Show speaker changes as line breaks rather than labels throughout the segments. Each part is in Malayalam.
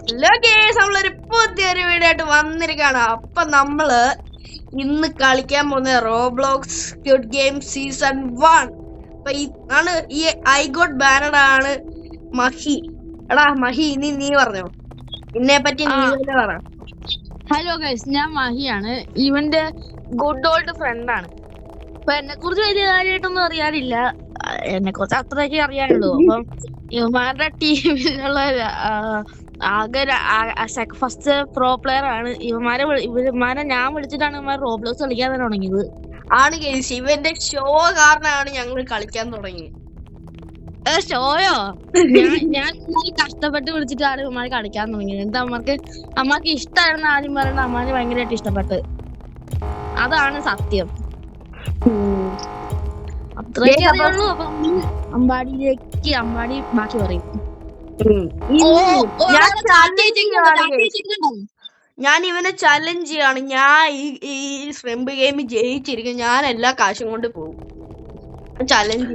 ഹലോ ഗേസ്, നമ്മളൊരു പുതിയൊരു വീഡിയോ ആയിട്ട് വന്നിരിക്കുകയാണ്. അപ്പൊ നമ്മള് ഇന്ന് കളിക്കാൻ പോകുന്ന റോബ്ലോക്സ് സ്ക്വിഡ് ഗെയിം സീസൺ 1. അപ്പൊ ഈ ഐ ഗോട്ട് ബാനഡ് ആണ് മഹി. എടാ മഹി, നീ പറഞ്ഞോ, ഇതിനെ പറ്റി നീ തന്നെ പറ.
ഹലോ ഗൈസ്, ഞാൻ മഹിയാണ്. ഇവന്റെ ഗുഡ് ഓൾഡ് ഫ്രണ്ട് ആണ്. അപ്പൊ എന്നെ കുറിച്ച് വലിയ കാര്യമായിട്ടൊന്നും അറിയാനില്ല. എന്നെ കുറിച്ച് അത്രയൊക്കെ അറിയാനുള്ളൂ. അപ്പം ഇവന്മാരുടെ ടീമിലുള്ള ആകെ ഫസ്റ്റ് പ്രോ പ്ലെയർ ആണ്. ഇവന്മാരെ ഞാൻ വിളിച്ചിട്ടാണ് ഇവന്മാർ റോബ്ലോക്സ് കളിക്കാൻ തന്നെ തുടങ്ങിയത്.
ആണ് ഗേസ്, ഇവന്റെ ഷോ കാരണമാണ് ഞങ്ങൾ കളിക്കാൻ തുടങ്ങിയത്.
ഷോയോ? ഞാൻ കഷ്ടപ്പെട്ട് വിളിച്ചിട്ടാണ് ഇവന്മാർ കളിക്കാൻ തുടങ്ങിയത്. എന്താ അമ്മക്ക് ഇഷ്ടമായിരുന്ന ആദ്യം പറയുന്നത് അമ്മാന് ഭയങ്കരമായിട്ട് ഇഷ്ടപ്പെട്ട്. അതാണ് സത്യം. അത്രയൊക്കെ അറിയുള്ളൂ. അപ്പൊ അമ്പാടി ബാക്കി പറയും.
ഞാൻ ഇവനെ ചലഞ്ച് ചെയ്യാണ്. ഞാൻ ഈ സ്ട്രെമ്പ് ഗെയിം ജയിച്ചിരിക്കും. ഞാൻ എല്ലാ കാശും കൊണ്ട് പോകും. ചലഞ്ച്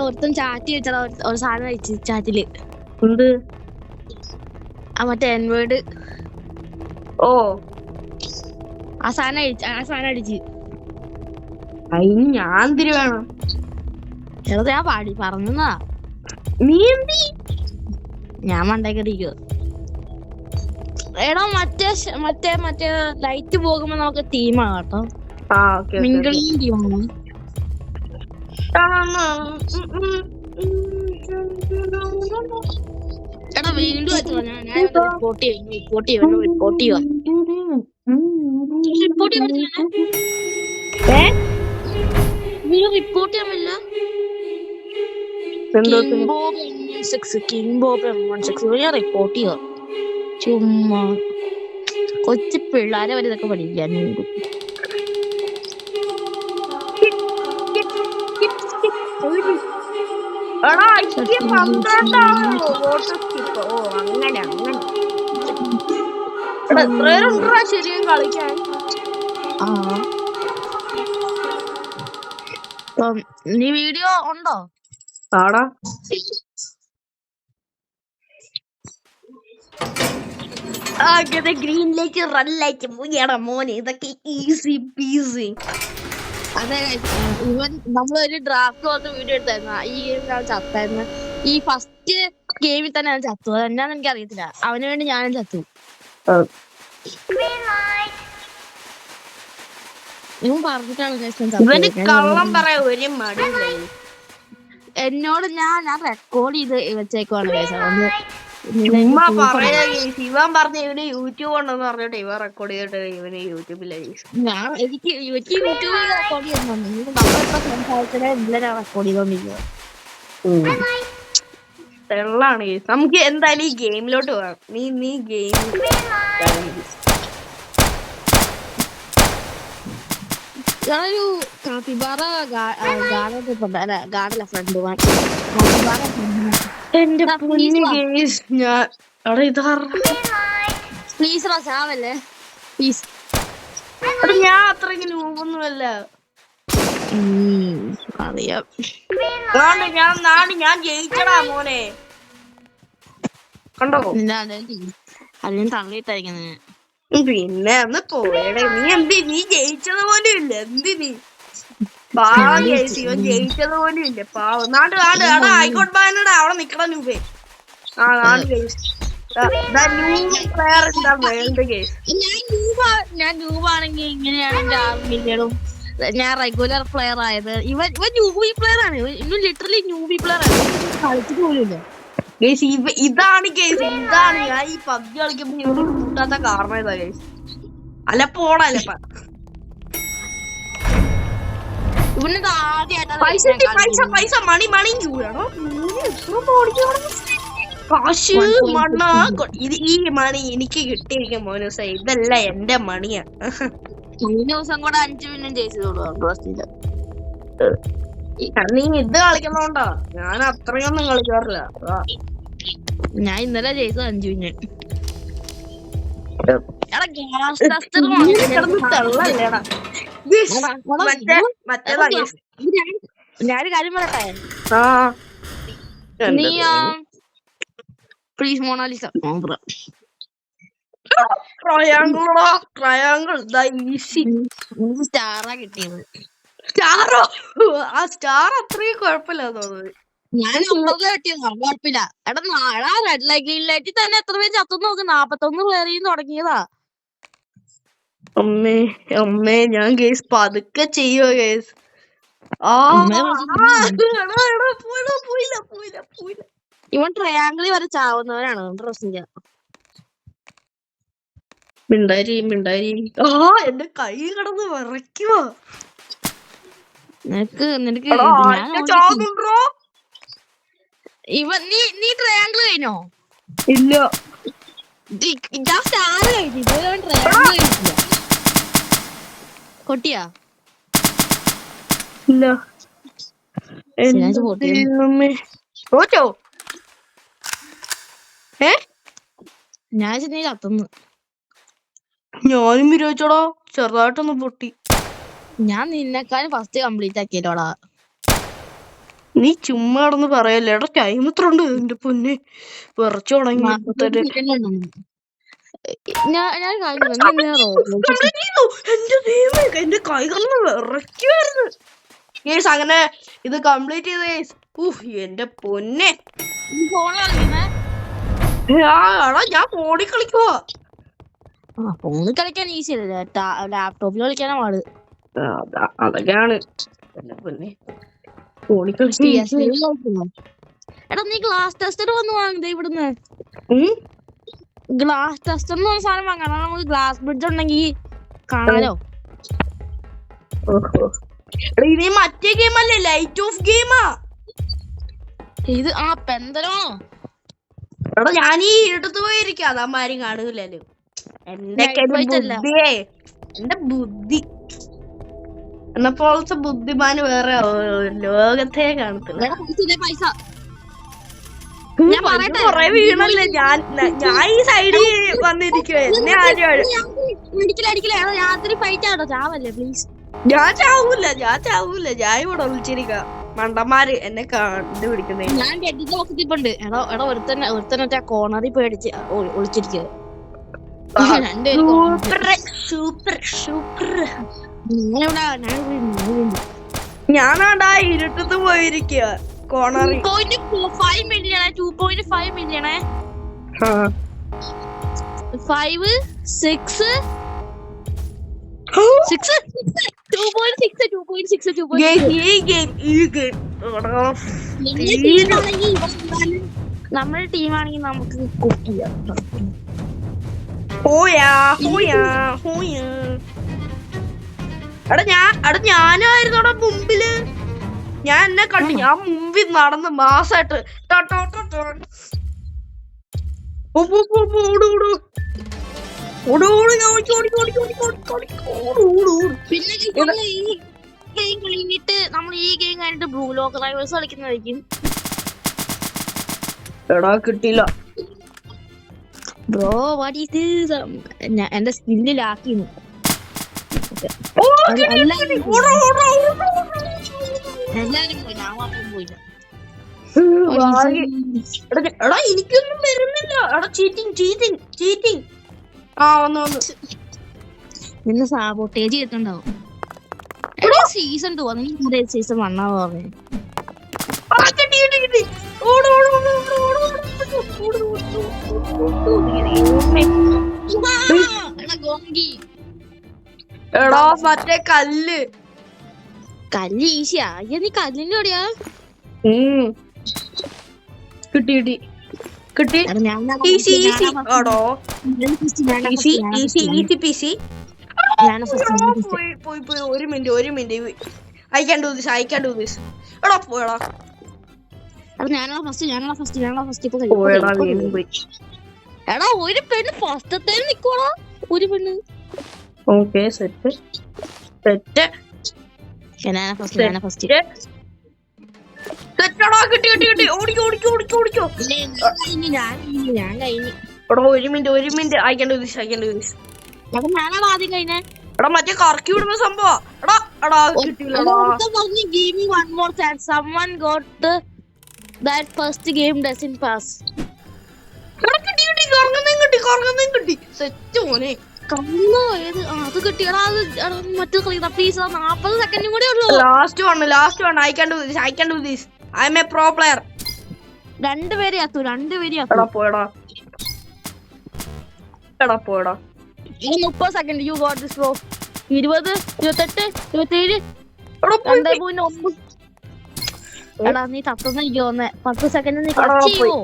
ഒരുത്തൻ ചാറ്റ് വെച്ചാ ഒരു സാധനം അയച്ചു ചാറ്റില്.
എന്ത്?
മറ്റേ എൻവേർഡ്.
ഓ,
ആ സാധനം അടിച്ച്
ഞാൻ തിരി വേണം.
ഞാൻ പറഞ്ഞാ
നീ എന്തി?
ഞാൻ മണ്ടേക്കടിക്കോ. എടാ മറ്റേ ലൈറ്റ് പോകുമ്പോ നമുക്ക് ടീമാണ് കേട്ടോ. മിങ്കിളിയും ടീമാണ്. എടാ വീണ്ടും വെച്ചോ. ഞാൻ റിപ്പോർട്ട് ചെയ്യാൻ പറ്റില്ല. കിങ് ബോബ് M16 ഞാൻ റിപ്പോർട്ട് ചെയ്യാം. ചുമ്മാ കൊച്ചു പിള്ളേരെ വരെ ഇതൊക്കെ പഠിക്കാൻ.
ശരിയും കളിക്കാൻ.
നീ വീഡിയോ ഉണ്ടോ?
ആടാ, ആകെ ഗ്രീനിലേക്ക് റണ്ണിലേക്ക് മുങ്ങിയടാ മോനെ. ഇതൊക്കെ ഈസി പീസി.
അതെ, നമ്മളൊരു ഡ്രാഫ്റ്റ് പോലത്തെ വീഡിയോ എടുത്തായിരുന്നു. ഈ ഗെയിമിൽ ഞാൻ ചത്തായിരുന്നു. ഈ ഫസ്റ്റ് ഗെയിമിൽ തന്നെ ഞാൻ ചത്തു. അതെന്നാന്ന് എനിക്ക് അറിയത്തില്ല. അവന് വേണ്ടി ഞാനും ചത്തു. ഇവൻ പറഞ്ഞിട്ടാണ്
കള്ളം പറയാ ഒരു മടി.
എന്നോട് ഞാൻ റെക്കോർഡ് ചെയ്ത് വെച്ചേക്കുവാണ്.
ചുമ്മാ പറയാ. ഇവൻ പറഞ്ഞ ഇവന് യൂട്യൂബ് ഉണ്ടെന്ന് പറഞ്ഞിട്ട് ഇവ റെക്കോർഡ് ചെയ്തിട്ട് ഇവന് യൂട്യൂബിലെ
എനിക്ക് യൂട്യൂബിൽ റെക്കോർഡ് ചെയ്യുന്നുണ്ട്. റെക്കോർഡ് ചെയ്തോണ്ടിരിക്കുക.
തെള്ളാണ്. നമുക്ക് എന്തായാലും ഈ ഗെയിമിലോട്ട് പോകാം. നീ ഗെയിം
ഞാനൊരു കാപ്പിബാറ ഗാർഡല്ല ഫ്രണ്ട്.
എന്റെ
പ്ലീസ് ചാവല്ലേ പ്ലീസ്.
ഞാൻ അത്രയ്ക്ക് നൂബൊന്നുമല്ല.
അറിയാം.
ഞാൻ ജയിച്ചടാ മോനെ. കണ്ടോ?
അതിന് തള്ളിയിട്ടായിരിക്കുന്നത്.
പിന്നെ ഒന്ന് പോയടേ. നീ ജയിച്ചത് പോലും ഇല്ല. എന്തിന് ഇവൻ ജയിച്ചത് പോലും ഇല്ല. പാവം. നാട് ആയിക്കോട്ടെ ബാനടാ. അവിടെ നിക്കണ നൂബേ.
ഞാൻ നൂബാണെങ്കിൽ ഇങ്ങനെയാണ് എന്റെ 6 മില്യണും ഞാൻ റെഗുലർ പ്ലെയർ ആയത്. ഇവൻ ന്യൂബി പ്ലെയർ ആണ്. ഇവൻ ലിറ്ററലി ന്യൂബി പ്ലെയർ ആണ്. കളിച്ചിട്ട് പോലുമില്ല.
ഇതാണ് ഞാൻ ഈ പബ്ജി കളിക്കുമ്പോ ഇവര് കൂട്ടാത്ത കാരണം ഇതാ ഗൈസ്. അലപ്പോടലപ്പ
ഇവനത് ആദ്യമായിട്ടാണ്
പൈസ മണി കാശ് മണ്ണ. ഈ മണി എനിക്ക് കിട്ടിയിരിക്കും മോനൂസ. ഇതല്ല എന്റെ മണിയാ.
കഴിഞ്ഞ ദിവസം കൂടെ 5 മില്യൺ ജയിച്ചതോളൂ.
നീ ഇത് കളിക്കുന്നോണ്ടാ. ഞാൻ അത്രയൊന്നും കളിക്കാറില്ല.
ഞാൻ ഇന്നലെ ജയിച്ചത് 5 മില്യൺ. ഞാനൊരു കാര്യം പറയട്ടെ. Please Mona Lisa.
Triangle easy.
എനിക്ക് സ്റ്റാറാ കിട്ടിയത്.
സ്റ്റാറോ? ആ സ്റ്റാർ അത്രയും കുഴപ്പമില്ല തോന്നുന്നത്.
ഞാൻ അമ്പത് കിട്ടിയത് കുഴപ്പമില്ല. എടാ നാളെ റെഡ് ലൈറ്റ് ഗ്രീൻ ലൈറ്റിൽ തന്നെ എത്ര പേര് ചത്തു നോക്ക്. 41 പേരെയും തുടങ്ങിയതാ.
അമ്മേ ഞാൻ കേസ് പതുക്കെ ചെയ്യോ കേസ്.
ഇവൻ ട്രയാങ്കിളി വരെ ചാവുന്നവരാണ്. പ്രശ്നമില്ല.
മിണ്ടാരി എന്റെ കൈ കിടന്ന് വിറയ്ക്കുവാ.
നിനക്ക് ഇവൻ നീ ട്രയാങ്കിൾ കഴിഞ്ഞോ?
ഇല്ല.
സ്റ്റാർ കഴിഞ്ഞു. ഇവൻ ട്രയാങ്കിൾ കഴിച്ചില്ല. കൊട്ടിയാ?
ഇല്ല. തോറ്റോ?
ഞാൻ ചെന്നൈ കത്തുന്നു.
ഞാനും വിരോധിച്ചോടാ. ചെറുതായിട്ടൊന്ന് പൊട്ടി.
ഞാൻ നിന്നെക്കാളും ഫസ്റ്റ് കംപ്ലീറ്റ് ആക്കിയല്ലോടാ.
നീ ചുമ്മാ കിടന്ന് പറയല്ലേ. എടാ ടൈം എത്ര ഉണ്ട്? എന്റെ പൊന്നെ വിറച്ചു തുടങ്ങി. എന്റെ കൈ കിടന്ന് വിറയ്ക്കുവായിരുന്നു. ഗേസ് അങ്ങനെ ഇത് കംപ്ലീറ്റ് ചെയ്ത ഗേസ്. എന്റെ പൊന്നെ. ഞാൻ ഫോണിൽ കളിക്കുവാ.
ഫോണിൽ കളിക്കാൻ ഈസി അല്ലേ, ലാപ്ടോപ്പിൽ കളിക്കാനാ പാട്.
അതൊക്കെയാണ് എന്റെ പൊന്നെ. ഫോണിൽ
എടാ നീ ഗ്ലാസ് ടെസ്റ്റർ വന്ന് വാങ്ങുന്നത് ഇവിടുന്ന്. ഗ്ലാസ് ടെസ്റ്റർ എന്ന് പറഞ്ഞ സാധനം വാങ്ങണം. നമുക്ക് ഗ്ലാസ് ബ്രിഡ്ജ് ഉണ്ടെങ്കിൽ കാണാലോ.
ഇത് മറ്റേ ഗെയിം അല്ലേ? ലൈറ്റ് ഓഫ് ഗെയിമാ
ഇത്. പെന്തലോ?
എടാ ഞാൻ ഈ ഇടത്ത് പോയിരിക്കാം. അതാരും കാണൂലല്ലോ. എന്റെ ബുദ്ധി എന്നെപ്പോലത്തെ ബുദ്ധിമാന് വേറെ ലോകത്തെ കാണത്തില്ല. കൊറേ വീണല്ലേ. ഞാൻ ഈ സൈഡിൽ വന്നിരിക്കുവേ. എന്നെ ആരും ഞാൻ ചാവൂല. ഞാൻ ഇവിടെ ഒളിച്ചിരിക്ക. മണ്ടന്മാര് എന്നെ കണ്ടുപിടിക്കുന്നേ.
ഞാൻ ബെഡിന്റെ പക്കത്തിപ്പുണ്ട്. എടാ ഒരുത്തന്നെ കോണറിൽ പേടിച്ച് ഒളിച്ചിരിക്കുക.
ഞാനാണ്ടാ ഇരുട്ടത്ത് പോയിരിക്കുക. കോണറി
2.5 മില്യൺ 2.5 മില്യൺ 5 6 നമ്മുടെ ടീമാണെങ്കിൽ നമുക്ക്
ഞാനായിരുന്നോടാ മുമ്പില്. ഞാൻ എന്നെ കണ്ടു. ഞാൻ മുമ്പിൽ നടന്ന് മാസായിട്ട്
കഴിഞ്ഞിട്ട് നമ്മൾ ഈ ഗെയിം കഴിഞ്ഞിട്ട് ബ്ലൂ ലോക്ക് റൈവൽസ് കളിക്കുന്നതായിരിക്കും.
എടാ കിട്ടിയില്ല
ബ്രോ. What is this? എന്റെ സ്കില്ലിലാക്കിന്നു. എല്ലാരും പോയി, ഞാൻ മാത്രം പോയില്ല.
എടാ എനിക്കൊന്നും വരുന്നില്ല. എടാ ചീറ്റിംഗ്. വന്നു
നിന്നെ സാബോട്ടേജ് ചെയ്തിട്ടുണ്ടാവും. സീസൺ 2 സീസൺ 1 പറഞ്ഞു.
എടാ മറ്റേ കല്ല്
ഈസിയാ. നീ കല്ലിന്റെ എവിടെയാ?
കിട്ടി. ഒരു minute. I can do this. എടാ പോയടാ.
ഞാനാ ഫസ്റ്റ്. എടാ ഒരു പെണ്ണ് ഫസ്റ്റത്തെ നിക്കോടാ. ഒരു പെണ്ണ്.
Okay set.
ഞാനാ ഫസ്റ്റ്.
സെറ്റടാ. കിട്ടി. ഓടിക്കോ.
ഞാൻ കഴിഞ്ഞു.
എടാ ഒരു minute. I can do this.
ഞാനാണ് ആദ്യം കഴിഞ്ഞേ.
എടാ മറ്റേ കറക്കി വിടുന്ന സംഭവം. എടാ കിട്ടിയില്ലടാ.
Give me one more chance. Someone got that first game doesn't pass.
കറങ്ങുന്നതും കിട്ടി. സെറ്റ് മോനെ.
കണ്ണോ ഏത് അത് കിട്ടിയടാ. അത് മറ്റേ പ്ലീസ് 40 സെക്കൻഡും കൂടെ ഉള്ളൂ.
Last one. I can do this. I M A pro player.
രണ്ടുപേരെ അത്തു.
എടാ പോയടാ.
30 second. You got this bro. 20, 28, 27, 2.9. എടാ നീ തത്തുന്ന എനിക്ക് തോന്നുന്നേ. 10 സെക്കൻഡ് നീ ക്ലച്ച് ചെയ്യുവോ?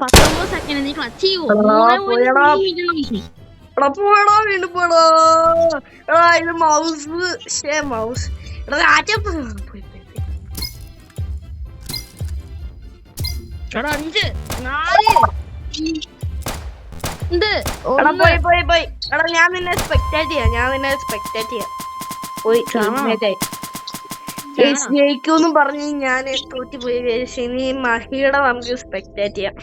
19 സെക്കൻഡ് നീ ക്ലച്ച് ചെയ്യുവോ?
വീണ്ടും പോടാ. ഇത് മൗസ്.
എടാ 5, 4,
പോയി. എടാ ഞാൻ നിന്നെ സ്പെക്ടേറ്റ് ചെയ്യാം. പോയി ജയിക്കൂന്നും പറഞ്ഞ് ഞാൻ തോറ്റുപോയി. ഇനി മഹിയുടെ നമുക്ക് സ്പെക്ടേറ്റ് ചെയ്യാം.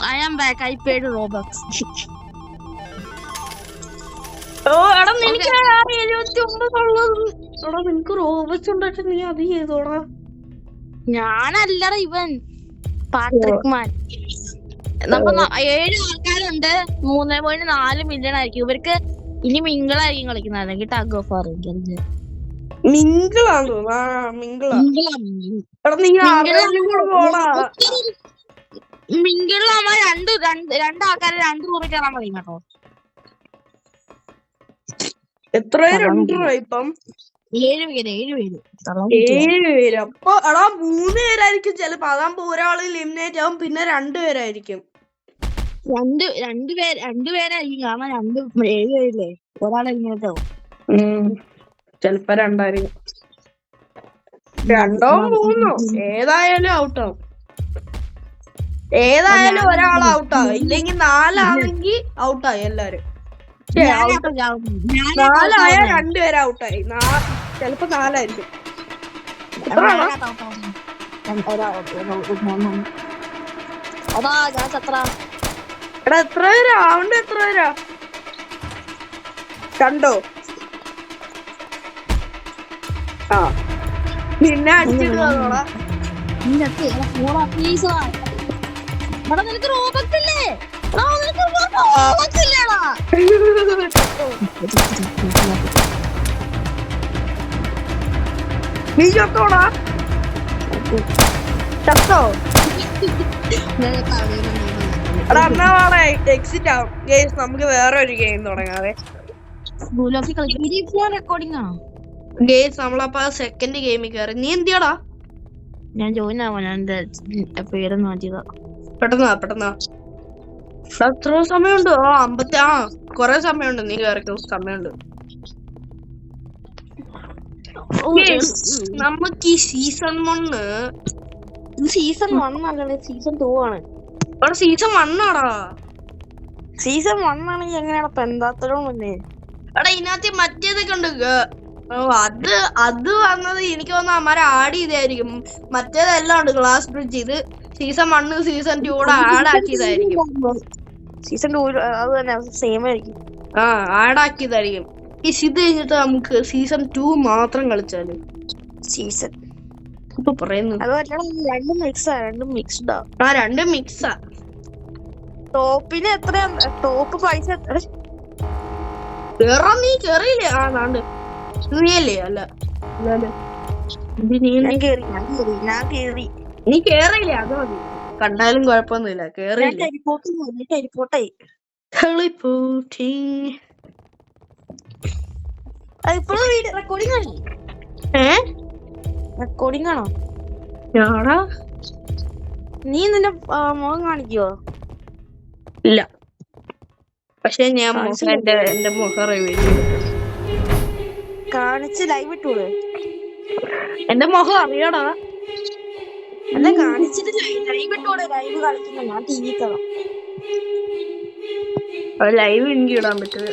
I am back. I paid Robux.
എടാ നിനക്ക് 79 ഉള്ളത്. എടാ നിനക്ക് റോബക്സ് ഉണ്ടായിട്ട് നീ അത് ചെയ്തോടാ.
ഞാനല്ലടാ ഇവൻ പാട്രിക് മാൻ. നമ്മ 7 ആൾക്കാരുണ്ട്. 3.4 മില്യൺ ആയിരിക്കും ഇവർക്ക്. ഇനി മിങ്കിളായിരിക്കും കളിക്കുന്നത്, അല്ലെങ്കിൽ ടഗ് ഓഫ് ആയിരിക്കും.
മിങ്കിളാണോ?
മിങ്കിളാകുമ്പോ രണ്ടാൾക്കാരെ 2 റൂമിൽ കയറാൻ പറയും കേട്ടോ.
എത്ര പേരുണ്ടോ ഇപ്പം?
7 പേര്.
അപ്പൊ എടാ 3 പേരായിരിക്കും ചിലപ്പോ. അതാകുമ്പോ ഒരാള് എലിമിനേറ്റ് ആവും, പിന്നെ 2 പേരായിരിക്കും.
2 പേരായിരിക്കും. കാരണം 7 പേരില്ലേ, ഒരാൾ എലിമിനേറ്റ് ആവും.
ചെലപ്പോ 2 ആയിരിക്കും. 2 or 3 ഏതായാലും ഔട്ടാവും. ഏതായാലും ഒരാൾ ഔട്ടാവും. ഇല്ലെങ്കിൽ 4 ആണെങ്കിൽ ഔട്ടായി എല്ലാരും. 4 ആയ 2 പേര് ഔട്ടായി. ചെലപ്പോ 4 ആയിരിക്കും.
എടാ
എത്ര പേരാ ആവണ്ട? എത്ര പേരാ? 2. ആ പിന്നെ അടിച്ചിടുന്നോടാ.
നിനക്ക് റോബക്സ് ഇല്ലേ?
നീ ചത്തോടാ. ചത്തോ? എടാ എന്നാ നാളെ എക്സിറ്റ് ആവും. ഗെയിംസ് നമുക്ക് വേറെ ഒരു ഗെയിം തുടങ്ങാതെ.
റെക്കോർഡിംഗ് ആണോ
ഗെയിംസ്? നമ്മളപ്പോ സെക്കൻഡ് ഗെയിമിൽ കയറി. നീ എന്തിയാടാ?
ഞാൻ ജോയിൻ ആവാ. ഞാൻ എന്റെ പേരൊന്നും മാറ്റിയതാ.
പെട്ടെന്നാ. എത്ര സമയമുണ്ട്? 50. കൊറേ സമയമുണ്ട്. നീ കയറിക്കോ, സമയമുണ്ട്. നമുക്ക് ഈ സീസൺ 1
സീസൺ 1 അല്ലേ, സീസൺ 2 ആണ്.
സീസൺ 1 ആടാ.
സീസൺ 1 ആണെങ്കിൽ എങ്ങനെയാ പെന്താത്തലും വന്നേ?
എടാ ഇതിനകത്ത് മറ്റേതൊക്കെ ഉണ്ട്. അത് വന്നത് എനിക്ക് തോന്നുന്നു അമ്മാരെ ആഡ് ചെയ്തായിരിക്കും. മറ്റേതെല്ലാം ഉണ്ട്. Glass bridge. ഇത് സീസൺ 1 സീസൺ 2 കൂടെ ആഡ് ആക്കിയതായിരിക്കും.
സീസൺ 2 അത് തന്നെ സെയിം ആയിരിക്കും.
ആഡ് ആക്കിയതായിരിക്കും. ഇത് കഴിഞ്ഞിട്ട് നമുക്ക് സീസൺ 2 മാത്രം കളിച്ചാല്
സീസൺ
ഇപ്പൊ പറയുന്നു.
രണ്ടും മിക്സ്ഡാ.
രണ്ടും മിക്സാ.
ടോപ്പിന് എത്ര? ടോപ്പ് പൈസ
നീ കേറിയില്ലേ? നാണ്ട് നീയല്ലേ? അല്ല നീ കേറിയില്ലേ? അത് മതി. കണ്ടാലും കുഴപ്പമൊന്നുമില്ല. കേറിയില്ലേ?
റെക്കോർഡിംഗ് ആണോ?
ഞാടാ
നീ നിന്റെ മുഖം കാണിക്കോ?
ഇല്ല, പക്ഷെ ഞാൻ എന്റെ മുഖം റിവീൽ
കാണിച്ച് ലൈവ് ഇട്ടൂടെ?
എന്റെ മുഖം അറിയാടാ.
എന്നാ കാണിച്ചിട്ട് ലൈവ് ഇട്ടൂടെ? ലൈവ് കളിക്കുന്ന ഞാൻ ടി വി കാണാം.
ലൈവ് എനിക്ക് ഇടാൻ പറ്റും.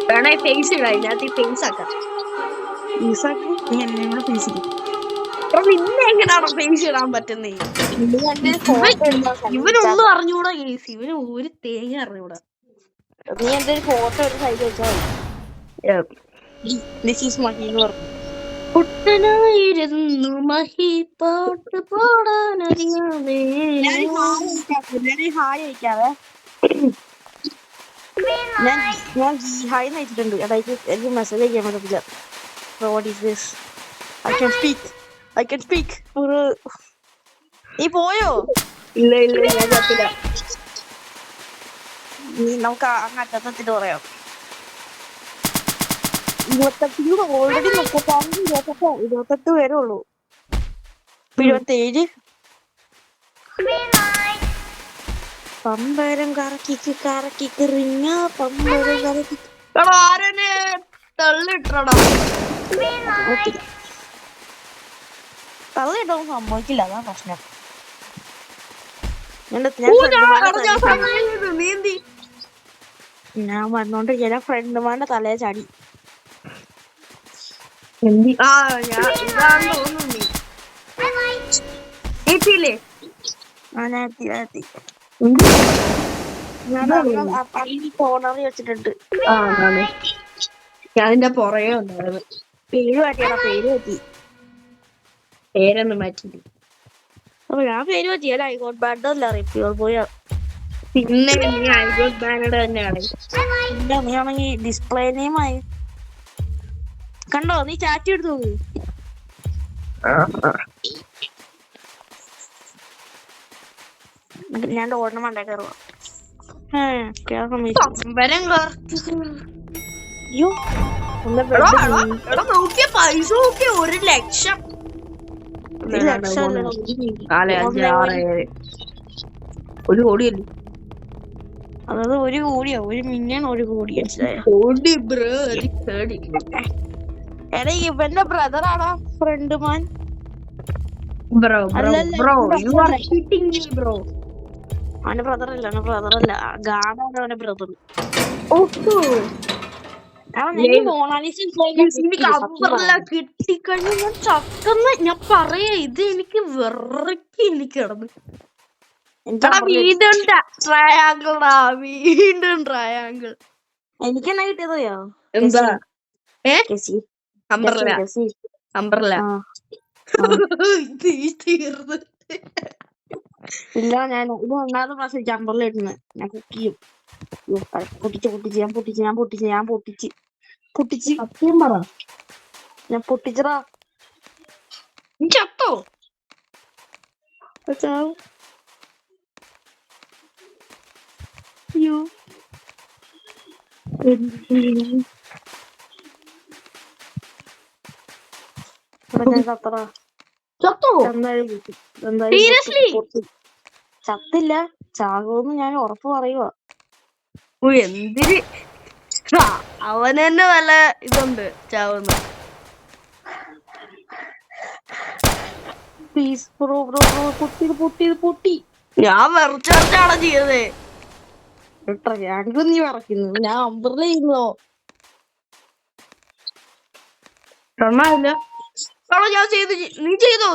വേണേ ഫേസ് ഇടാം. ഇതിനകത്ത് ഫേസ് ആക്കാം.
പിന്നെ
എങ്ങനെയാണോ ഫേസ് ഇടാൻ പറ്റുന്നേ? ഇവനൊന്നും അറിഞ്ഞൂടാ. ഇവന് ഒരു തേങ്ങ അറിഞ്ഞൂടാ.
നീ എന്റെ ഒരു ഫോട്ടോ ഒരു സൈഡ് വെച്ചാൽ മതി. ദിസ് ഈസ് മഹി എന്ന് പറഞ്ഞു.
കുട്ടനായിരുന്നു മഹി പാട്ട് പാടാനറിയാതെ.
ഹായ് അയക്കാവേ. ഞാൻ ഹായ് എന്ന് അയച്ചിട്ടുണ്ട്. അതായത് എനിക്ക് മെസ്സേജ് അയക്കാൻ പറ്റത്തില്ല. What is this? I can speak. നീ പോയോ?
ഇല്ല ഞാൻ ചത്തില്ല.
നമുക്ക് അങ്ങ് അറ്റത്തെത്തിട്ട് പറയാം. 28 ഓൾറെഡി 28 പേരേ ഉള്ളൂ. 27 പമ്പരം കറക്കിക്ക് റിങ്ങ പമ്പരം കറക്കി
ആരനെ തള്ളിട്ടടാ.
തള്ളിട്ടോ സംഭവിക്കില്ല, അതാ പ്രശ്നം. ഞാൻ വന്നോണ്ടിരിക്കുന്ന ഫ്രണ്ടുമാരുടെ തലയെ ചാടി. കോർണറിൽ വെച്ചിട്ടുണ്ട്.
അതിന്റെ പുറകെ ഉണ്ടായിരുന്നു.
പേര് പറ്റി.
പേരൊന്നും മാറ്റി.
അപ്പൊ ഞാൻ പേര് പറ്റിയല്ല. ഐഗോട്ട് ബാൻഡല്ല റിപ്യൂർ പോയ.
പിന്നെ നീ ഐഗോട്ട് ബാനഡ് തന്നെയാണ്.
നീ ആണെങ്കിൽ ഡിസ്പ്ലേ നെയിമായി കണ്ടോ? നീ ചാറ്റ് എടുത്തു നോക്ക്. ഞാൻ ഓടണം വേണ്ട കയറുക.
നോക്കിയ പൈസ നോക്കിയ 1 ലക്ഷം. 1 കോടിയല്ലേ?
അതായത് 1 കോടിയോ 1 മില്യൺ 1 കോടി എടാ ഇവന്റെ ബ്രദറാണോ ഫ്രണ്ട് മാൻ? അവന്റെ ബ്രദറല്ല ഗാഡാണ് അവന്റെ ബ്രദർ.
കിട്ടിക്കഴിഞ്ഞ ഞാൻ ചക്കുന്ന. ഞാൻ പറയാ ഇത് എനിക്ക് വെറക്കി എനിക്ക് കിടന്ന്. വീണ്ടും ട്രയാങ്കിൾ.
എനിക്കെന്നാ കിട്ടിയതോ?
എന്താ?
ഇല്ല, ഞാൻ ഇത് 1ാമത്തെ പ്രാവശ്യം അമ്പറിൽ ഇടുന്നത്. ഞാൻ കുക്ക് ചെയ്യും. ഞാൻ പൊട്ടിച്ചടാ.
ചത്തോ?
അയ്യോ ചത്തില്ല, ചാകുമെന്ന് ഞാൻ ഉറപ്പ് പറയുക.
എന്തിന് അവന് തന്നെ നല്ല ഇതുണ്ട് ചാവുന്ന.
പൊട്ടി.
ഞാൻ വെറച്ചാണ് ചെയ്തത്.
നീ വിറക്കുന്നു. ഞാൻ അമ്പറിൽ ചെയ്യുന്നോ?
ഞാൻ ചെയ്തു. നീ ചെയ്തോ?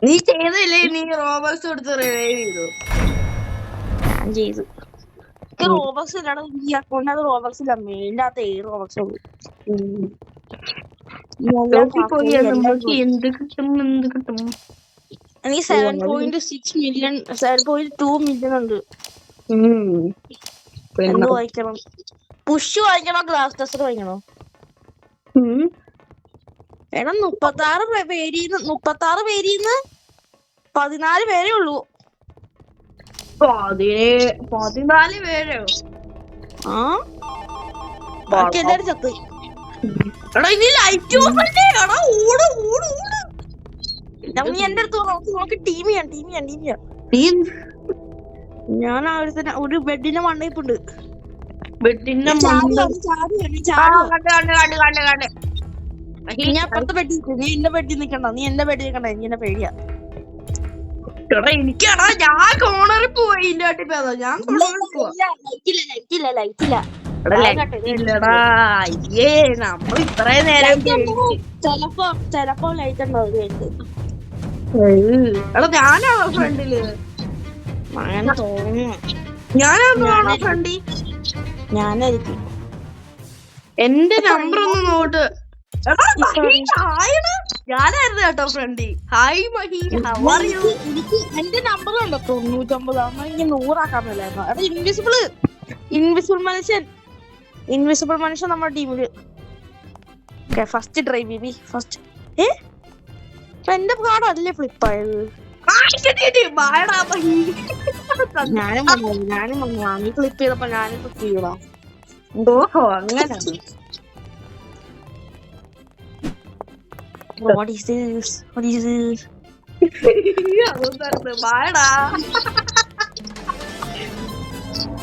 നീ ചെയ്തില്ലേ? നീ റോബക്സ് കൊടുത്ത് റിവൈവ് ചെയ്തു.
ഞാൻ ചെയ്തു. റോബക്സ് ഇല്ലാതെ ഈ അക്കൗണ്ടിനകത്ത് റോബക്സ് ഇല്ല. മെയിൻ്റെ അകത്ത് 7 റോബക്സ് ഉള്ളു.
എന്ത് കിട്ടും?
എനിക്ക് 7.6 മില്യൺ 7.2 മില്യൺ ഉണ്ട്. എന്ത് വായിക്കണം? പുഷ് വായിക്കണോ ഗ്ലാസ് ടെസ്റ്റർ വായിക്കണോ? എടാ 36 പേരിന്ന് 14 പേരേ ഉള്ളൂ.
14 പേരോ?
ബാക്കി എല്ലാരും ചത്ത്. നീ എന്റെ അടുത്ത് നമുക്ക് ടീം ചെയ്യാം. ഞാൻ ഒരു ബെഡിന്റെ മണ്ടയിപ്പുണ്ട്. ഞാൻ അപ്പുറത്തെ ബെഡിൽ. നീ എന്റെ ബെഡിൽ നിക്കണ്ട. എനിക്ക് എന്നെ പേടിയാ.
എനിക്കാണോ? ഞാൻ കോണറിൽ പോയി. നമ്മൾ ഇത്രയും നേരം
ചെലപ്പോ ലൈറ്റ് ഉണ്ടാവും.
ഞാനാണോ ഫ്രണ്ടില്?
അങ്ങനെ തോന്നുന്നു.
ഞാനാണോ ഫ്രണ്ടി?
ഞാനായിരിക്കും.
എന്റെ നമ്പർ ഒന്ന് നോട്ട്. ഞാനായിരുന്നു കേട്ടോ friend. Hi Mahi, how are you?
എനിക്ക് എന്റെ നമ്പർ ഉണ്ടോ 99. അമ്മ എനിക്ക് 100 ആക്കാൻ മേലായിരുന്നു. അത് ഇൻവിസിബിൾ മനുഷ്യൻ നമ്മുടെ ടീമില്. First drive baby first. എന്റെ കാർഡ് അല്ലേ ഫ്ലിപ്പ് ആയത്? ഞാനും നീ ഫ്ലിപ്പ് ചെയ്തപ്പോ ഞാനും ഫ്ലിപ്പ് ചെയ്യണോ?
ഓഹോ അങ്ങനെ.
What is this?
വാടാ.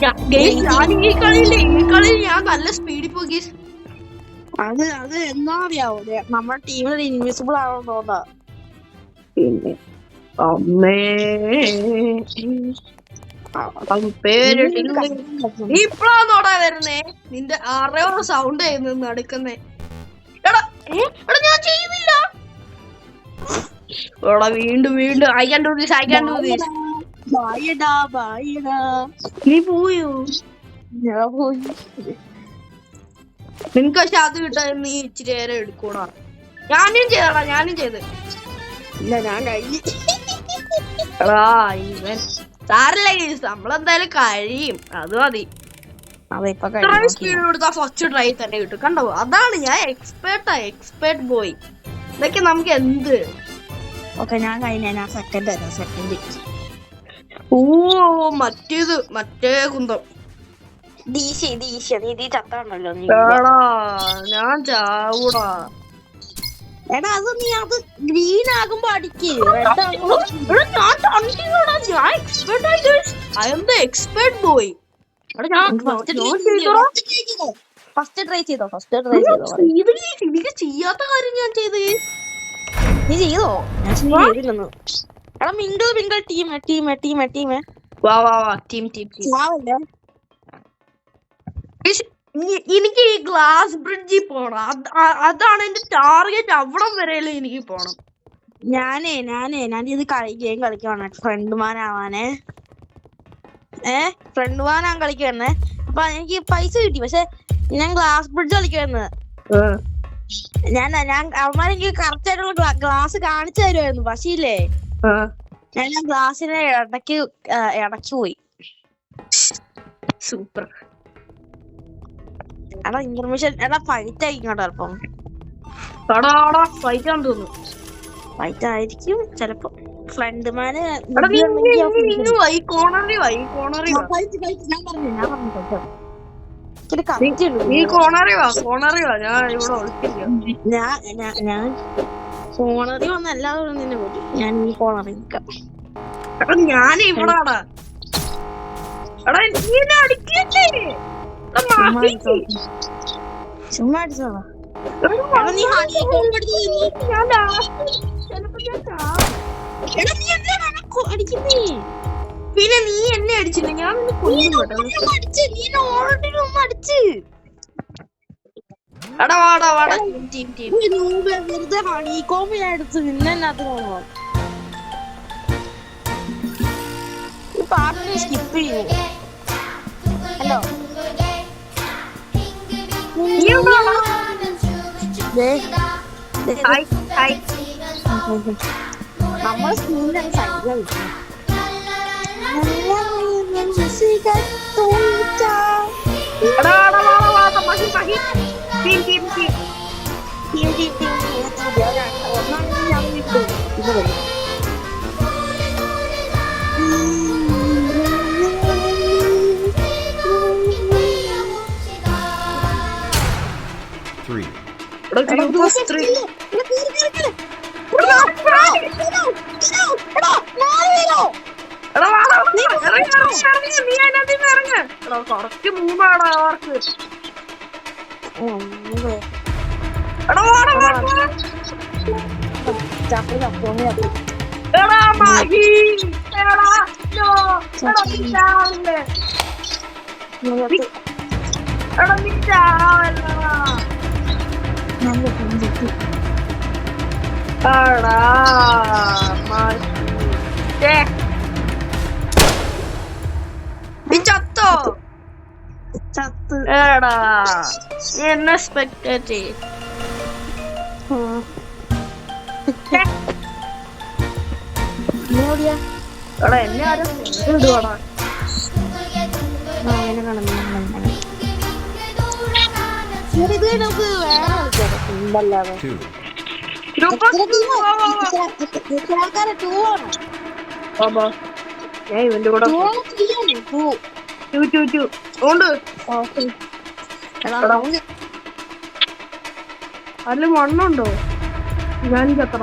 ഞാൻ ഈ കളിയിൽ ഞാൻ നല്ല സ്പീഡിൽ പോയി.
അത് എന്താ അറിയാവോ, നമ്മുടെ ടീമിൽ ഇൻവിസിബിൾ ആണെന്ന് തോന്നാ.
പിന്നെ അമ്മേ നീ ഇപ്പഴാന്നോടാ വരുന്നേ? നിന്റെ ആറോട് സൗണ്ട് ചെയ്യുന്ന നടക്കുന്നേ. എടാ ഞാൻ ചെയ്യുന്നില്ല. എടാ വീണ്ടും I can do this. നീ പോയോ?
ഞാൻ പോയി.
നിനക്ക് പക്ഷെ അത് കിട്ടാൻ നീ ഇച്ചിരി നേരം എടുക്കൂടാ. ഞാനും ചെയ്ത്.
ഇല്ല ഞാൻ കഴിഞ്ഞു.
സാരല്ല, നമ്മളെന്തായാലും കഴിയും. അത് മതി. സ്പീഡ് കൊടുത്താ ഫസ്റ്റ് ട്രൈ തന്നെ കിട്ടും. കണ്ടോ, അതാണ് ഞാൻ എക്സ്പേർട്ട് ബോയ്. ഇതൊക്കെ നമുക്ക് എന്ത്.
ഓക്കെ ഞാൻ കഴിഞ്ഞ സെക്കൻഡ്.
ഓ മറ്റേ കുന്തം
നീ ചത്താണല്ലോ.
ഞാൻ ചാവൂടാ.
എടാ അത് ഗ്രീൻ ആകുമ്പോ അടിക്ക്.
Expert boy.
ഫസ്റ്റ് ട്രൈ ചെയ്തോ.
എനിക്ക് ചെയ്യാത്ത കാര്യം ഞാൻ ചെയ്ത്.
നീ ചെയ്തോ? ഞാൻ ചെയ്തില്ലെന്ന്. എടാ മിങ്കിൾ ടീം.
എനിക്ക് ഈ ഗ്ലാസ് ബ്രിഡ്ജിൽ പോണം. അതാണ് എന്റെ ടാർഗറ്റ്. അവിടം വരെയല്ലേ എനിക്ക് പോണം.
ഞാൻ ഇത് ഗെയിം കളിക്കുവാണ് ഫ്രണ്ട്മാനാവാനേ. ഫ്രണ്ട്മാനാൻ കളിക്കുവാണ്. അപ്പൊ എനിക്ക് പൈസ കിട്ടി. പക്ഷെ ഞാൻ ഗ്ലാസ് ബ്രിഡ്ജ് കളിക്കുവായിരുന്നു. ഞാൻ അവന്മാരെനിക്ക് കറക്റ്റ് ആയിട്ടുള്ള ഗ്ലാസ് കാണിച്ചു തരുമായിരുന്നു. പക്ഷേ ഇല്ലേ, ഞാൻ ഗ്ലാസിനെ ഇടയ്ക്ക് പോയി.
സൂപ്പർ.
എടാ ഇൻഫർമേഷൻ ഫൈറ്റ് ആയിക്കോട്ടെ. അല്പം ഫൈറ്റ് ആയിരിക്കും ചെലപ്പോ. ഫ്രണ്ട്മാന് ഞാൻ കോണറി വന്ന എല്ലാവരും നിന്നെ പോയി. ഞാൻ ഈ കോണറി നിൽക്കാം.
ഞാൻ ഇവിടാണ്.
ചുമ്മാ അടിച്ചോളാ.
പിന്നെ നീ എന്നെ അടിച്ചില്ല. ഞാൻ
വെറുതെ ഹണികോമിനടുത്ത് നിന്നതിനകത്ത് പാട്ടിനെ സ്കിപ്പ് ചെയ്യൂ. ഹലോ നമ്മളെ സ്കൂളിലാണ് സൈക്കിൾ
കറക്റ്റ് മൂന്നാടാ അവർക്ക്. ചത്തോ?
ചത്ത്.
എടാ നീ എന്നെ സ്പെക്ടേറ്റ് ചെയ്യും. എടാ എന്നെ ആരും ഇടുവാടാ.
ഇത് നമുക്ക് വേറെ കളിക്കാം. ആൾക്കാരെ 2 ആണ്.
ഞാൻ ഇവന്റെ കൂടെ
2 ആണ് 3 ആണ് 2.
ഉണ്ട്.
എടാ
അതില് മണ്ണുണ്ടോ? ഞാൻ ചത്ര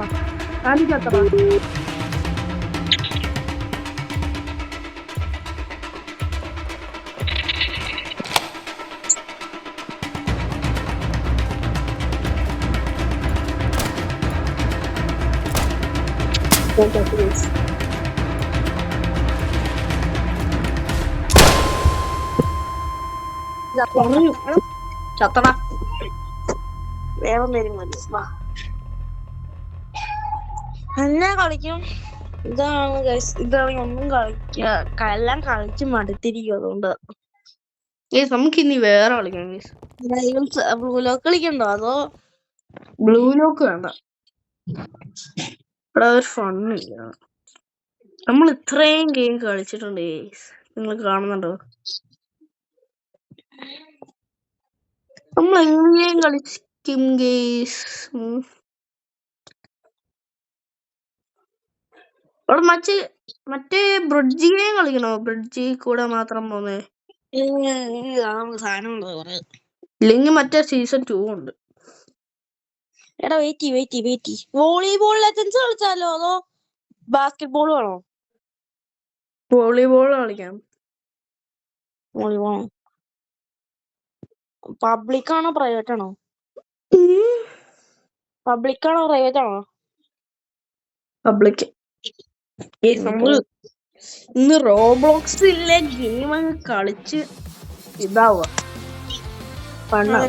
ചത്തട.
വേറെ എന്തെങ്കിലും മതി. എന്നെ കളിക്കും. ഇതാണ് guys. ഇതാണ് ഒന്നും എല്ലാം കളിച്ച് മടുത്തിരിക്കും. അതുകൊണ്ട്
നമുക്ക് ഇനി വേറെ കളിക്കാം.
ബ്ലൂ ലോക്ക് കളിക്കണ്ടോ അതോ
ബ്ലൂ ലോക്ക് വേണ്ട. ഇവിടെ ഒരു ഫണ്ണില്ല. നമ്മൾ ഇത്രയും ഗെയിം കളിച്ചിട്ടുണ്ട്. നിങ്ങൾ കാണുന്നുണ്ടോ? നമ്മൾ എങ്ങനെയും കളിക്കും ഗെയ്സ്. അവിടെ മറ്റേ ബ്രിഡ്ജ് ഗെയിം കളിക്കണോ? ബ്രിഡ്ജി കൂടെ മാത്രം പോന്നേ.
സാധനം
ഇല്ലെങ്കിൽ മറ്റേ സീസൺ 2 ഉണ്ട്.
എടാ വെയിറ്റ്. വോളിബോൾ ലെജൻസ് കളിച്ചാലോ അതോ ബാസ്കറ്റ് ബോൾ വേണോ?
വോളിബോൾ കളിക്കാം.
വോളിബോൾ പബ്ലിക് ആണോ പ്രൈവറ്റ് ആണോ? പബ്ലിക് ആണോ പ്രൈവറ്റ് ആണോ?
പബ്ലിക്. നമ്മള് ഇന്ന് റോബ്ലോക്സിലെ ഗെയിം കളിച്ച് ഇതാവുക.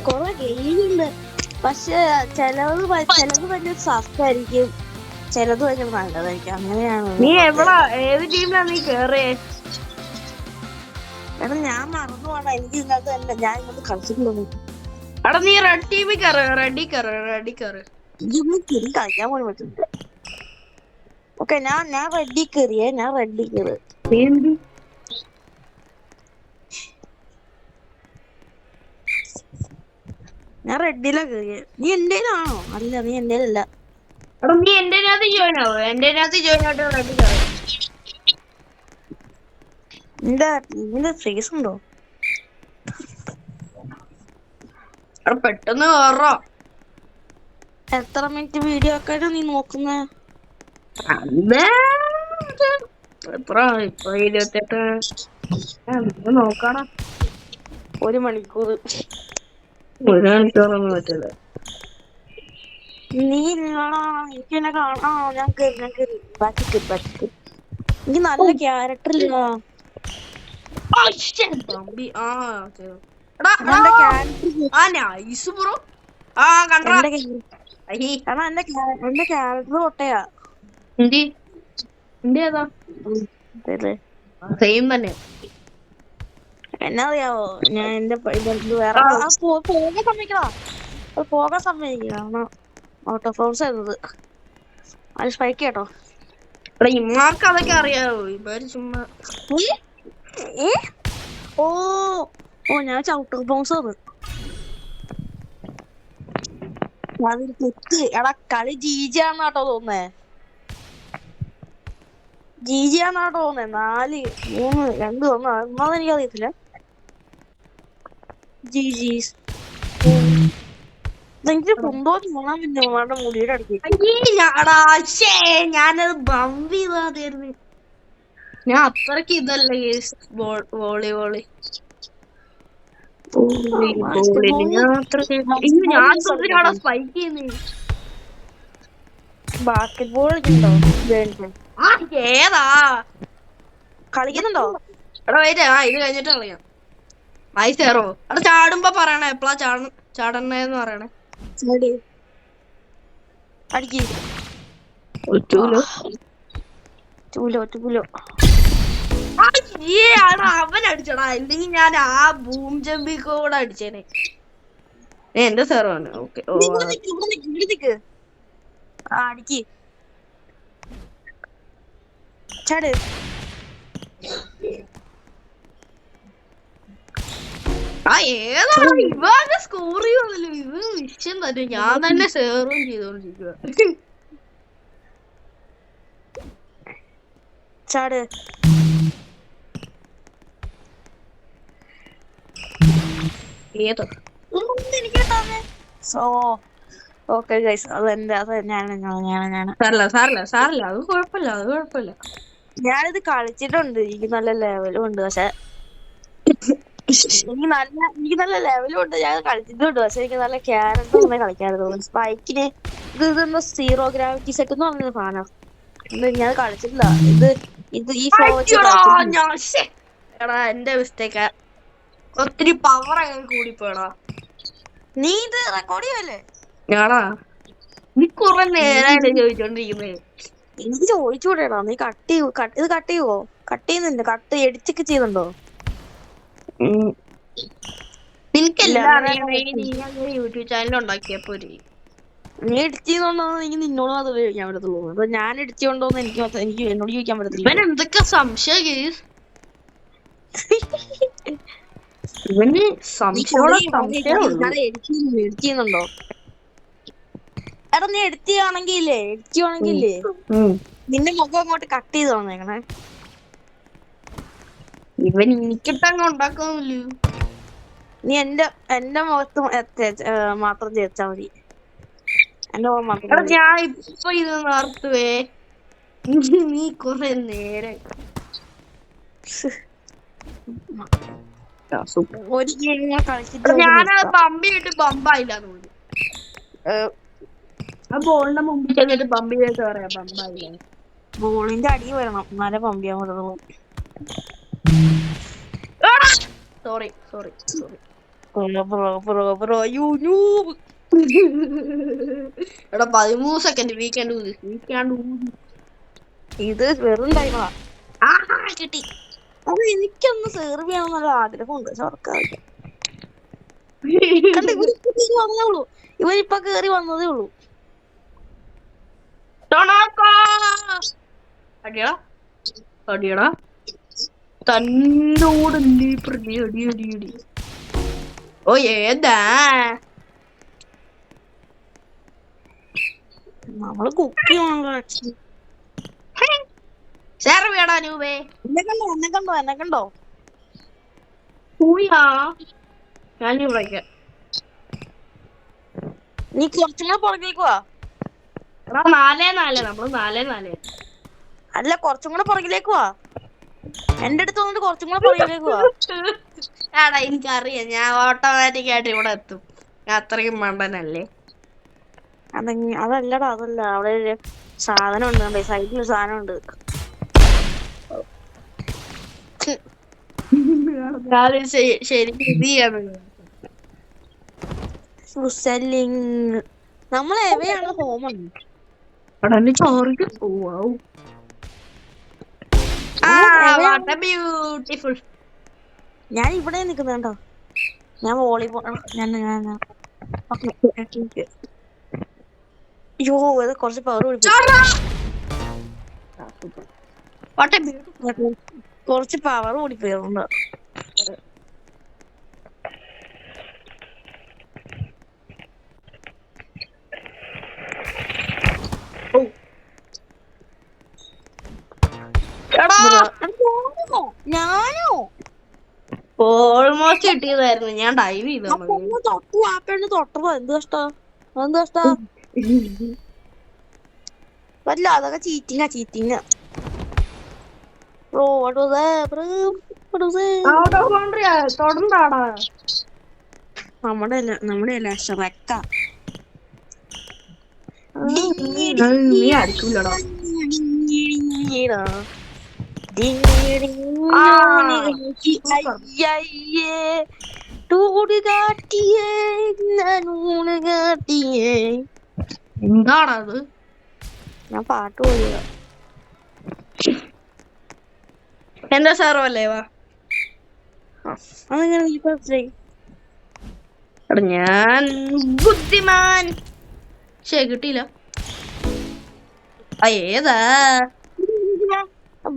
കൊറേ ഗെയിമുണ്ട്. പക്ഷെ ചിലത് ഭയങ്കര സസ്തായിരിക്കും, ചിലത് ഭയങ്കര നല്ലതായിരിക്കും. അങ്ങനെയാണ്.
നീ എവിടാ? ഏത് ടീമിലാണ് നീ കേറിയേ?
എടാ ഞാൻ മറന്നു പോണ. എനിക്ക് ഇതിനകത്ത് തന്നെ ഞാൻ ഇങ്ങോട്ട് കളിച്ചിട്ടുണ്ടോ?
എടാ നീ റെഡ് ടീമിൽ കയറ്. റെഡി കയറ്.
കളിക്കാൻ പോലും പറ്റില്ല. ഓക്കെ ഞാൻ റെഡി കയറിയേ. ഞാൻ റെഡിയിലാ കയറിയേ. നീ എന്റേലാണോ? അല്ല നീ എന്റേലല്ല.
എടാ നീ എന്റെ ജോയിൻ ആവോ? എന്റെ ജോയിൻ ആയിട്ട് റെഡി കയറ്.
എന്താ ടീമിന്റെ ഫേസ് ഉണ്ടോ?
പെട്ടെന്ന് കയറോ.
എത്ര മിനിറ്റ് വീഡിയോ ഒക്കെ നീ നോക്കുന്നേ?
ഇപ്പൊ 28 നോക്കണം.
1 മണിക്കൂർ.
1 മണിക്കൂറൊന്നും പറ്റില്ല.
നീ എനിക്ക് എന്നെ കാണാ. ഞാൻ കേറി ബാക്കി എനിക്ക് നല്ല ക്യാരക്ടർ ഇല്ല. എന്റെ ക്യാരക്ടർ പൊട്ടയാ.
സെയിം തന്നെ.
എന്നാ അറിയാവോ? ഞാൻ എന്റെ വേറെ പോകാൻ സമ്മതിക്കണം. ഔട്ട് ഓഫ് ഹൗസ് ആയിരുന്നത്. അത് സ്പൈക്ക് കേട്ടോ.
ഇമാർക്ക് അതൊക്കെ അറിയാവോ? ഇവര് ചുമ്മാ
ഓ ഞാൻ ഔട്ട് ഓഫ് ഹൗസ് ആണ്. എടാ കളി ജീജിയാന്നാട്ടോ തോന്നേ. 4 3 2 1 ഒന്നാമത് എനിക്കറിയത്തില്ല. ജീജീസ് എനിക്ക് കൊണ്ടോ തോന്നാൻ പിന്നെ വേണ്ട മുടിയുടെ അടുത്ത്.
ഞാനത് ബമ്പ് ചെയ്തായിരുന്നു. ഞാൻ അത്രക്ക് ഇതല്ലേ വോളിബോളി. ഞാൻ സ്പൈക്ക് ചെയ്യുന്നേ.
ബാസ്കറ്റ് ബോൾ
ഏതാ
കളിക്കുന്നുണ്ടോ?
എടാ വൈറ്റ്. ഇത് കഴിഞ്ഞിട്ട് കളിക്കാം. വയസ്സേറോ? അവിടെ ചാടുമ്പോ പറയണേ എപ്പളാ ചാടണേന്ന് പറയണേ. അവൻ അടിച്ചടാ. അല്ലെങ്കിൽ ഞാൻ ആ ബൂം ജമ്പി കൂടെ അടിച്ചേനെ. എന്റെ സെർവറാണ്. ഓക്കെ. ഓ
ഇവിടെ നിക്ക്, ഇവിടെ നിക്ക്, ഇവിടെ നിക്ക്. ആ അടിക്ക് ചാട്.
ആ ഏതാണ് ഇവന്റെ സ്കോർ ചെയ്യുന്നല്ലോ. ഇവ വിഷയം തന്നെ. ഞാൻ തന്നെ സേറും ചെയ്തോണ്ടിരിക്കുക.
ചാട്.
ഏതോ
എനിക്ക് കിട്ടാതെ. സോ ഓക്കെ ഗൈസ്, അത് ഞാനാണ്.
സാറില്ല അത് കുഴപ്പമില്ല.
ഞാനിത് കളിച്ചിട്ടുണ്ട്, എനിക്ക് നല്ല ലെവലും ഉണ്ട്. പക്ഷെ എനിക്ക് നല്ല ലെവലും ഉണ്ട്. ഞാൻ കളിച്ചിട്ടുണ്ട്, പക്ഷെ എനിക്ക് നല്ല ക്യാരക്ടർ ഒന്നും കളിക്കാറുണ്ട്. സ്പൈക്കിന് ഇതൊന്ന് 0 ഗ്രാവിറ്റി സെറ്റ് എന്ന് പറഞ്ഞ സാധനം. ഞാൻ കളിച്ചിട്ടില്ല. ഇത് ഈ ഫ്ലോ വെച്ച് കളിച്ചിട്ടില്ല.
എടാ എന്റെ മിസ്റ്റേക്കാ. ഒത്തിരി പവർ അങ്ങനെ കൂടിപ്പോടാ.
നീ ഇത് റെക്കോർഡ് ചെയ്യല്ലേ?
ഞാടാ നീ കുറെ നേരായിട്ട് ചോദിച്ചോണ്ടിരിക്കുന്നേ.
എനിക്ക് ചോദിച്ചുകൂടെടാ, നീ ഇത് കട്ട് ചെയ്യുവോ? കട്ട് ചെയ്യുന്നുണ്ട്, കട്ട് എഡിറ്റൊക്കെ ചെയ്യുന്നുണ്ടോ?
നിനക്കെല്ലാം അറിയാമേ. നീ അങ്ങനെ യൂട്യൂബ് ചാനൽ ഉണ്ടാക്കിയപ്പോ
നീ എഡിറ്റ് ചെയ്യുന്നുണ്ടോ? എനിക്ക് നിന്നോട് അത് ഉപയോഗിക്കാൻ പറ്റത്തുള്ളൂ. അപ്പൊ ഞാൻ എഡിറ്റ് ചെയ്യണ്ടോന്ന് എനിക്ക് എന്നോട് ചോദിക്കാൻ പറ്റത്തില്ല.
ഇവൻ എന്തൊക്കെ സംശയം. ഇവന്
എഡിറ്റ് ചെയ്യുന്നുണ്ടോ? എടാ നീ എഡിറ്റ് ചെയ്യുവാണെങ്കിലേ നിന്റെ മുഖം അങ്ങോട്ട് കട്ട് ചെയ്ത് വന്നേക്കണേ.
ഇവൻ എനിക്കിട്ടങ്ങ് ഉണ്ടാക്കുന്നില്ല.
നീ എന്റെ മുഖത്ത് മാത്രം ചേർച്ചാ മതി. എന്റെ മുഖം മാത്രം.
ഞാൻ ഇപ്പൊ ഇത് നടത്തുവേ. നീ കൊറേ നേരം
ഒരു ഗെയിം ഞാൻ കളിച്ചിട്ട്
ഞാനത് ബമ്പിട്ട് ബമ്പായില്ല. ആ ബോളിന്റെ മുമ്പിൽ ചെന്നിട്ട് ബമ്പി ചെയ്തിട്ട് പറയാ ബമ്പായില്ല.
ബോളിന്റെ അടി വരണം, എന്നാലേ പമ്പിയാൻ പറ്റുള്ളൂ.
സോറി എടാ 13 സെക്കൻഡ്
ഇത് വെറും ടൈമാ.
കിട്ടി.
അത് എനിക്കൊന്ന് സെർവ് ചെയ്യണമെന്നുള്ള ആഗ്രഹമുണ്ട്. സർക്കാർക്ക് ഇവനിപ്പൊ കേറി വന്നതേ ഉള്ളൂ.
അടിയടാ തന്നോട് അടി. ഓ ഏതാ
നമ്മള് കുക്ക്
ചേർവേടാ നൂബേ.
എന്നെ കണ്ടോ?
ഞാൻ വിളിക്കാം.
നീ കുറച്ചും കൂടെ പുറകിലേക്ക് വാ.
4-4 നമ്മള് 4-4.
അല്ല, കുറച്ചും കൂടെ പുറകിലേക്ക് വാ. എന്റെ അടുത്ത് വന്നിട്ട് കുറച്ചും കൂടെ പുറകിലേക്ക് വാ.
ആടാ എനിക്കറിയാം, ഞാൻ ഓട്ടോമാറ്റിക് ആയിട്ട് ഇവിടെ എത്തും. ഞാൻ അത്രയും മണ്ടനല്ലേ.
അതല്ലടാ, അവിടെ ഒരു സാധനം ഉണ്ട്, സൈഡിൽ സാധനം ഉണ്ട്. നമ്മളെ എവിടെയാണ് ഹോമാണ്? ഞാൻ ഇവിടെ നിക്കുന്നുണ്ടോ? ഞാൻ വോളിബോൾ അയ്യോ, ഇത് കുറച്ച് പവർ കുറച്ച് പവർ കൂടിപ്പോയതുകൊണ്ട്. ഞാനോ
ഓൾമോസ്റ്റ് കിട്ടിയതായിരുന്നു. ഞാൻ ഡൈവ് ചെയ്തു.
തൊട്ടതോ? എന്ത് കഷ്ടാ. വല്ല അതൊക്കെ ചീറ്റിങ്ങ. നമ്മുടെ അല്ല ഷറക്ക.
നീ അടിക്കൂലടാ. എന്താണത്?
ഞാൻ പാട്ട് പോയ
എന്താ സാറോ അല്ലേ? വാ
അതെങ്ങനെ
എടാ ഞാൻ ബുദ്ധിമാൻ. കിട്ടിയില്ല. ഏതാ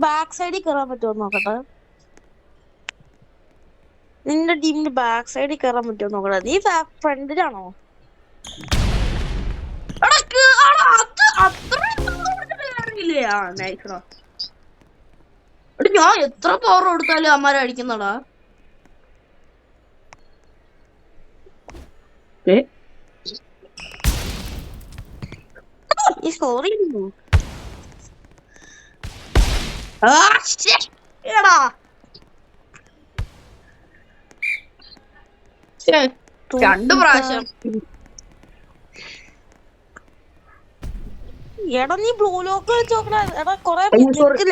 ബാക്ക് സൈഡിൽ കയറാൻ പറ്റുമോ നോക്കട്ടെ. നിന്റെ ടീമിന്റെ ബാക്ക് സൈഡിൽ കയറാൻ പറ്റുമോ നോക്കട്ടെ. നീ ഫ്രണ്ടിലാണോ?
ഞാൻ എത്ര പവർ കൊടുത്താലും അമ്മാരെ അടിക്കുന്നടാ.
ഈ സ്കോർ ചെയ്യുന്നു.
രണ്ടു പ്രാവശ്യം.
എടാ നീ ബ്ലൂ ലോക്ക് വെച്ച് നോക്കണ. എടാ കൊറേ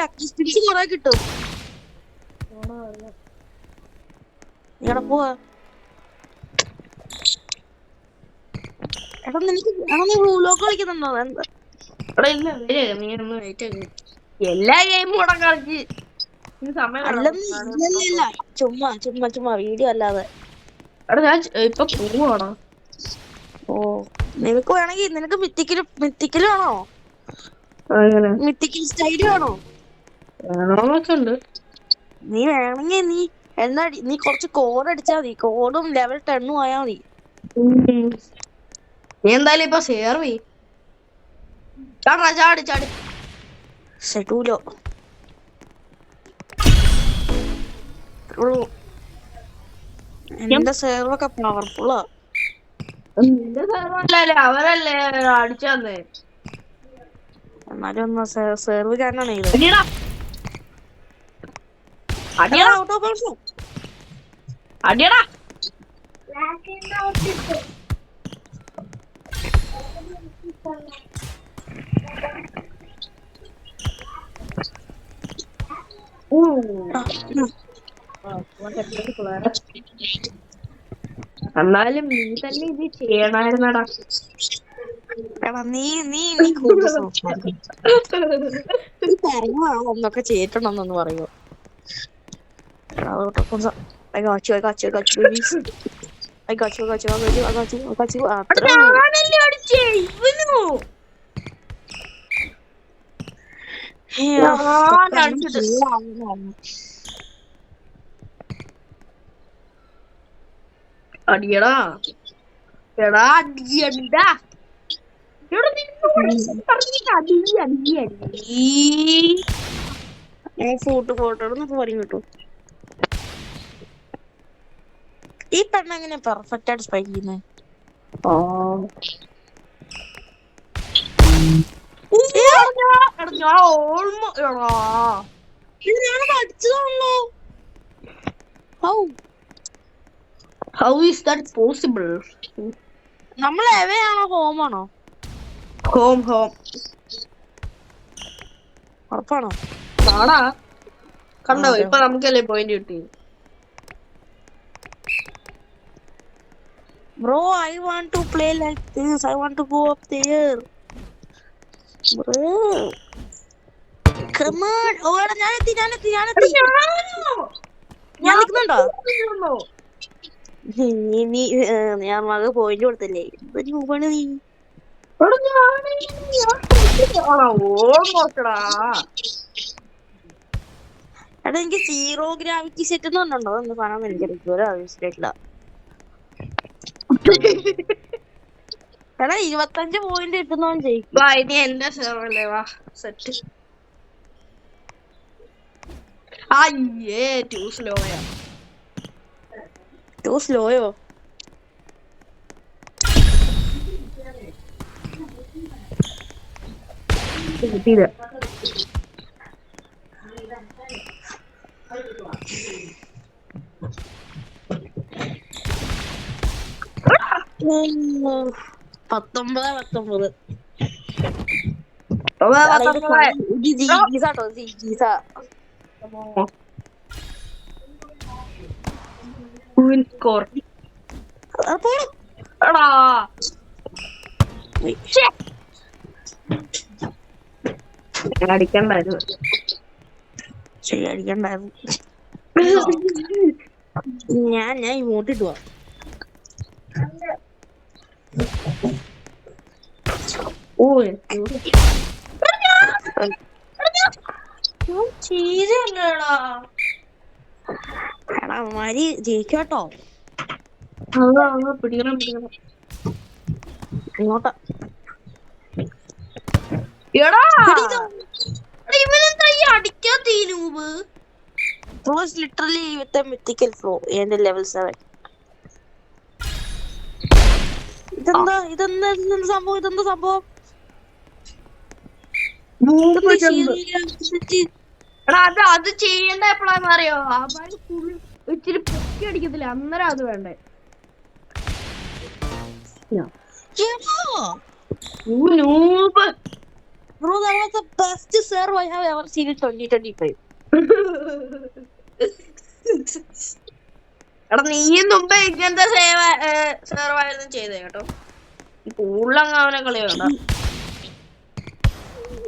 ലക്കി സ്പിൻസ് കൊറേ കിട്ടും. എടാ പോവാ. എടാ നീ ബ്ലൂ ലോക്ക് കളിക്കുന്നുണ്ടോ? എന്താ
എല്ലാ ഗെയിമും കൂടെ കളിച്ച്
അല്ല ചുമ്മാ ചുമ്മാ ചുമ്മാ വീഡിയോ അല്ലാതെ.
എടാ ഞാൻ ഇപ്പൊ പോവാണോ?
ഓ നിനക്ക് വേണമെങ്കിൽ നിനക്ക് മിത്തിക്കല് വേണോ? മിത്തിക്കൽ സ്റ്റൈല് വേണോ?
ഉണ്ട്.
നീ വേണമെങ്കിൽ നീ കുറച്ച് കോഡ് അടിച്ചാ മതി. കോഡും ലെവൽ 10 ആയാ മതി.
നീ എന്തായാലും ഇപ്പൊ സേർവ് ചാടി
ഷെഡൂലോ എന്റെ സെർവൊക്കെ പവർഫുള്ളാ.
അവരല്ലേ അടിച്ചേ.
എന്നാലും ഒന്ന് സെർവ് കാരനാണ് ഇത്.
അടിയടാ എന്നാലും നീ തന്നെ ഇത് ചെയ്യണായിരുന്നടാ.
ഒന്നൊക്കെ ചെയ്തിട്ടുണ്ടെന്നൊന്ന് പറയുമോ?
അടിയടാ എടാ അടിയടാ.
പറയും കേട്ടോ. ഈ പെണ്ണെങ്ങനെ പെർഫെക്റ്റ് ആയിട്ട് സ്പൈക്ക് ചെയ്യുന്നേ? അടിച്ചതാണല്ലോ.
How is that possible?
നമ്മൾ എവയാണോ ഹോമാണോ?
ഹോം
ഉറപ്പാണോ?
ആടാ കണ്ടോ ഇപ്പൊ നമുക്കല്ലേ പോയിന്റ് കിട്ടി.
Bro, I want to play like this. I want to go up there. Bro. Come on. Oh, ഞാനെത്തി. ഞാൻ നിൽക്കുന്നുണ്ടോ? ഞാൻ മക പോയിന്റ് കൊടുത്തല്ലേ. എന്തൊരു നീ. എടാ എനിക്ക് സീറോ ഗ്രാവിറ്റി സെറ്റ് എന്ന് പറഞ്ഞോ ഒന്ന് കാണാൻ എനിക്ക് ഒരു ആവശ്യമായിട്ടില്ല. എടാ 25 പോയിന്റ് കിട്ടുന്നവൻ ജയിക്കും.
ഇനി എന്റെ സെർവല്ലേ വാ സെറ്റ്. അയ്യേ ടൂ
സ്ലോയോ?
കിട്ടിയില്ല. അടിക്കണ്ടായിരുന്നു.
ശരി അടിക്കണ്ടായിരുന്നു. ഞാൻ ഇങ്ങോട്ടിട്ട് പോവാം.
ഓ ചെയ്തല്ലേടാ.
എടാ അവന്മാര് ജയിക്കട്ടോ.
പിടിക്കണം പിടിക്കണം.
ഇങ്ങോട്ടാ
എടാ ഇവനെന്താ ഈ അടിക്കാത്ത ഈ noob?
Bro is literally with a mythical flow and a level 7. ഇതെന്താ സംഭവം?
എടാ അത് ചെയ്യേണ്ട എപ്പോഴാന്ന് അറിയോ? അവൻ ഫുൾ ഇച്ചിരി പൊക്കി അടിക്കത്തില്ല, അന്നേരം അത് വേണ്ടേ.
Bro, that was the best serve I have ever seen in 2025.
എടാ നീയും മുമ്പേ ഇങ്ങനത്തെ സെർവായിരുന്നു ചെയ്തേ കേട്ടോ. കൂടുതലങ്ങ് അവനെ കളിയാണ്ട.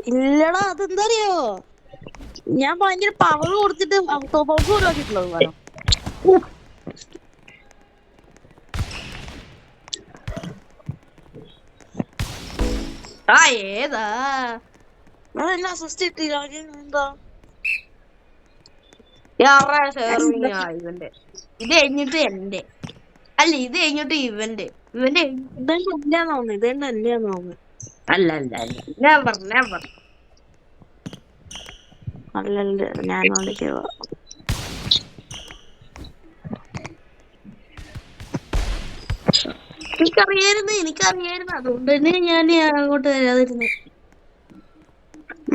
ഇല്ലടാ അതെന്താ അറിയോ, ഞാൻ ഭയങ്കര പവർ കൊടുത്തിട്ട് ടോപ്പ് ഔട്ട് പോലും ആക്കിയിട്ടുള്ളത് വേണം.
ആ ഏതാ
എന്നെ അസിസ്റ്റ് കിട്ടിയില്ല. എന്താ
ഇവന്റെ ഇത് കഴിഞ്ഞിട്ട് എന്റെ അല്ല, ഇത് കഴിഞ്ഞിട്ട് ഇവന്റെ
ഇതെന്താന്ന് തോന്നുന്നു.
അല്ല അല്ല അല്ല നെവർ നെവർ.
അല്ലല്ല ഞാനോട് ചെയ്ത
എനിക്കറിയായിരുന്നു അതുകൊണ്ട് തന്നെ ഞാൻ അങ്ങോട്ട് വരാതിരുന്നു.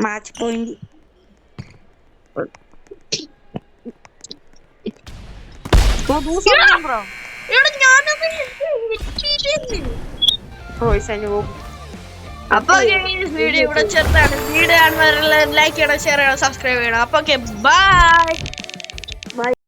മാച്ച് പോയിന്റ്
അപ്പൊ വീഡിയോ ഇവിടെ ചെറുതാണ്. വീഡിയോ കാണുന്നവരെല്ലാം ലൈക്ക് ചെയ്യണം, ഷെയർ ചെയ്യണം, സബ്സ്ക്രൈബ് ചെയ്യണം. അപ്പൊ ഓക്കെ, ബൈ.